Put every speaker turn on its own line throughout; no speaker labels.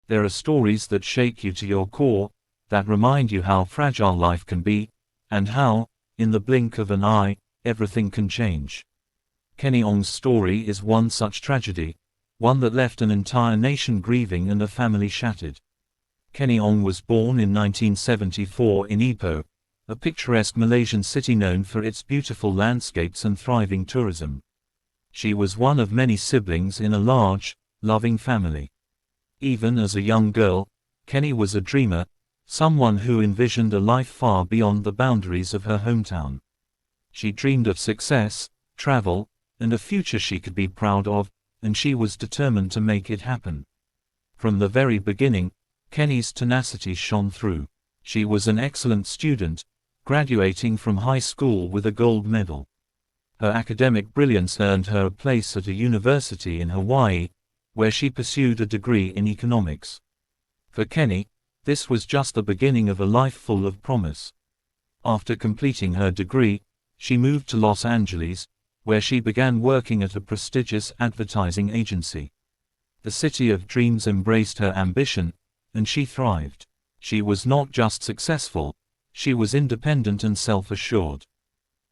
There are stories that shake you to your core, that remind you how fragile life can be, and how, in the blink of an eye, everything can change. Kenny Ong's story is one such tragedy, one that left an entire nation grieving and a family shattered. Kenny Ong was born in 1974 in Ipoh, a picturesque Malaysian city known for its beautiful landscapes and thriving tourism. She was one of many siblings in a large, loving family. Even as a young girl, Kenny was a dreamer, someone who envisioned a life far beyond the boundaries of her hometown. She dreamed of success, travel, and a future she could be proud of, and she was determined to make it happen. From the very beginning, Kenny's tenacity shone through. She was an excellent student, graduating from high school with a gold medal. Her academic brilliance earned her a place at a university in Hawaii, where she pursued a degree in economics. For Kenny, this was just the beginning of a life full of promise. After completing her degree, she moved to Los Angeles, where she began working at a prestigious advertising agency. The city of dreams embraced her ambition, and she thrived. She was not just successful, she was independent and self-assured.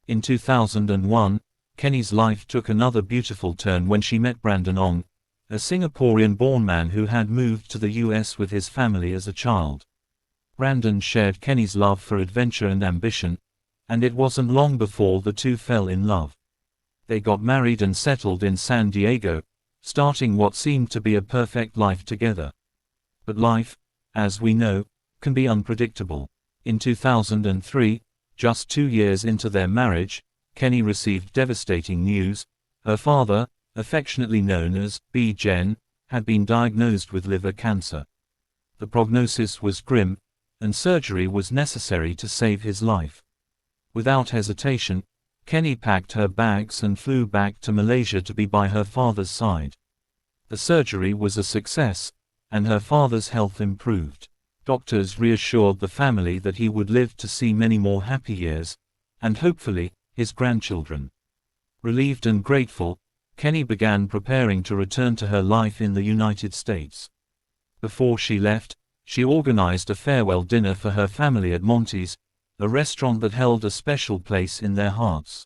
In 2001, Kenny's life took another beautiful turn when she met Brandon Ong, a Singaporean-born man who had moved to the US with his family as a child. Brandon shared Kenny's love for adventure and ambition, and it wasn't long before the two fell in love. They got married and settled in San Diego, starting what seemed to be a perfect life together. But life, as we know, can be unpredictable. In 2003, just 2 years into their marriage, Kenny received devastating news. Her father, affectionately known as B. Gen, had been diagnosed with liver cancer. The prognosis was grim, and surgery was necessary to save his life. Without hesitation, Kenny packed her bags and flew back to Malaysia to be by her father's side. The surgery was a success, and her father's health improved. Doctors reassured the family that he would live to see many more happy years, and hopefully, his grandchildren. Relieved and grateful, Kenny began preparing to return to her life in the United States. Before she left, she organized a farewell dinner for her family at Monty's, a restaurant that held a special place in their hearts.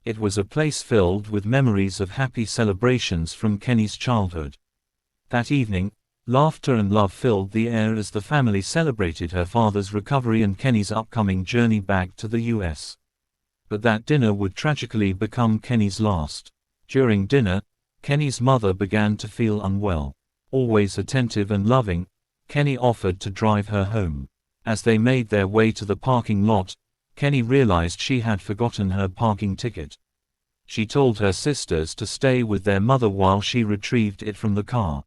It was a place filled with memories of happy celebrations from Kenny's childhood. That evening, laughter and love filled the air as the family celebrated her father's recovery and Kenny's upcoming journey back to the US. But that dinner would tragically become Kenny's last. During dinner, Kenny's mother began to feel unwell. Always attentive and loving, Kenny offered to drive her home. As they made their way to the parking lot, Kenny realized she had forgotten her parking ticket. She told her sisters to stay with their mother while she retrieved it from the car.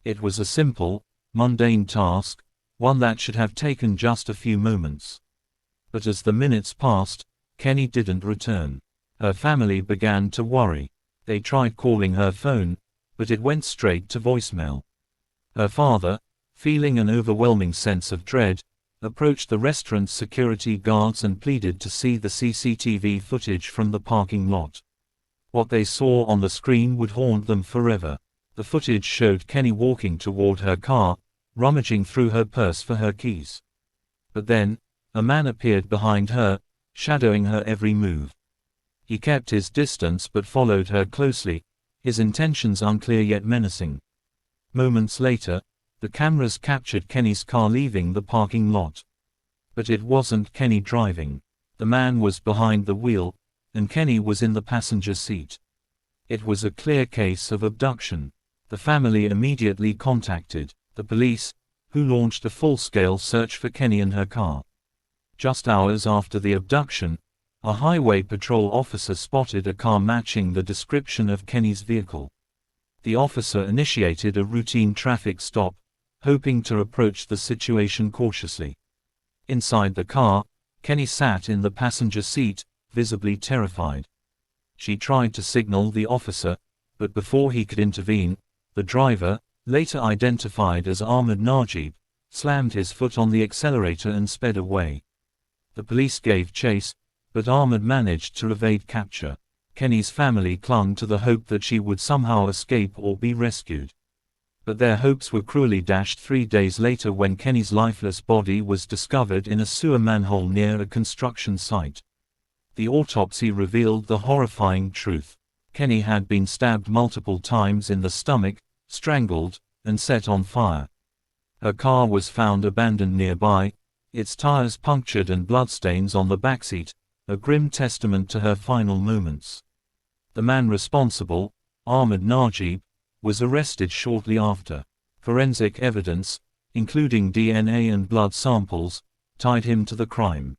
It was a simple, mundane task, one that should have taken just a few moments. But as the minutes passed, Kenny didn't return. Her family began to worry. They tried calling her phone, but it went straight to voicemail. Her father, feeling an overwhelming sense of dread, approached the restaurant's security guards and pleaded to see the CCTV footage from the parking lot. What they saw on the screen would haunt them forever. The footage showed Kenny walking toward her car, rummaging through her purse for her keys. But then, a man appeared behind her, shadowing her every move. He kept his distance but followed her closely, his intentions unclear yet menacing. Moments later, the cameras captured Kenny's car leaving the parking lot. But it wasn't Kenny driving. The man was behind the wheel, and Kenny was in the passenger seat. It was a clear case of abduction. The family immediately contacted the police, who launched a full-scale search for Kenny and her car. Just hours after the abduction, a highway patrol officer spotted a car matching the description of Kenny's vehicle. The officer initiated a routine traffic stop, hoping to approach the situation cautiously. Inside the car, Kenny sat in the passenger seat, visibly terrified. She tried to signal the officer, but before he could intervene, the driver, later identified as Ahmed Najib, slammed his foot on the accelerator and sped away. The police gave chase, but Ahmed managed to evade capture. Kenny's family clung to the hope that she would somehow escape or be rescued. But their hopes were cruelly dashed 3 days later when Kenny's lifeless body was discovered in a sewer manhole near a construction site. The autopsy revealed the horrifying truth. Kenny had been stabbed multiple times in the stomach, strangled, and set on fire. Her car was found abandoned nearby, its tires punctured and bloodstains on the backseat, a grim testament to her final moments. The man responsible, Ahmed Najib, was arrested shortly after. Forensic evidence, including DNA and blood samples, tied him to the crime.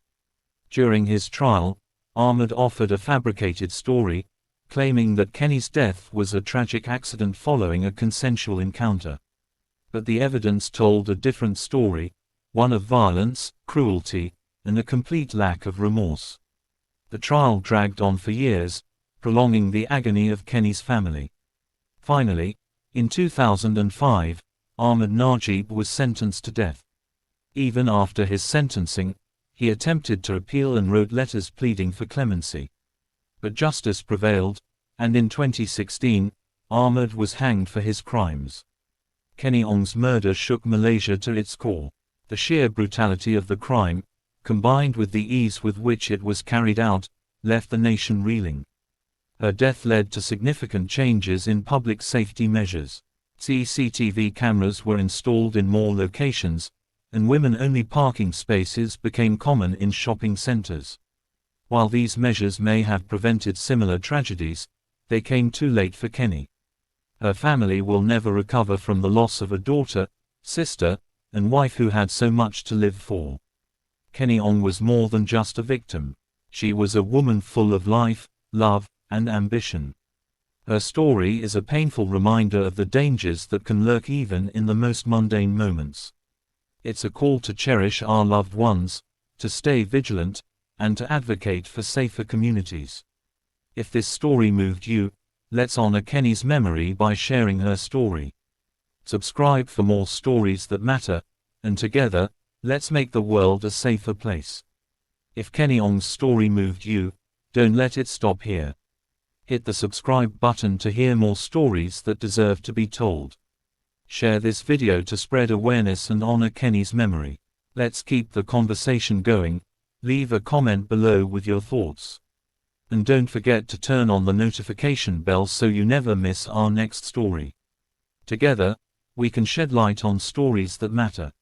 During his trial, Ahmed offered a fabricated story, claiming that Kenny's death was a tragic accident following a consensual encounter. But the evidence told a different story, one of violence, cruelty, and a complete lack of remorse. The trial dragged on for years, prolonging the agony of Kenny's family. Finally, in 2005, Ahmed Najib was sentenced to death. Even after his sentencing, he attempted to appeal and wrote letters pleading for clemency. But justice prevailed, and in 2016, Ahmed was hanged for his crimes. Kenny Ong's murder shook Malaysia to its core. The sheer brutality of the crime, combined with the ease with which it was carried out, left the nation reeling. Her death led to significant changes in public safety measures. CCTV cameras were installed in more locations, and women-only parking spaces became common in shopping centers. While these measures may have prevented similar tragedies, they came too late for Kenny. Her family will never recover from the loss of a daughter, sister, and wife who had so much to live for. Kenny Ong was more than just a victim. She was a woman full of life, love, and ambition. Her story is a painful reminder of the dangers that can lurk even in the most mundane moments. It's a call to cherish our loved ones, to stay vigilant, and to advocate for safer communities. If this story moved you, let's honor Kenny's memory by sharing her story. Subscribe for more stories that matter, and together, let's make the world a safer place. If Kenny Ong's story moved you, don't let it stop here. Hit the subscribe button to hear more stories that deserve to be told. Share this video to spread awareness and honor Kenny's memory. Let's keep the conversation going. Leave a comment below with your thoughts. And don't forget to turn on the notification bell so you never miss our next story. Together, we can shed light on stories that matter.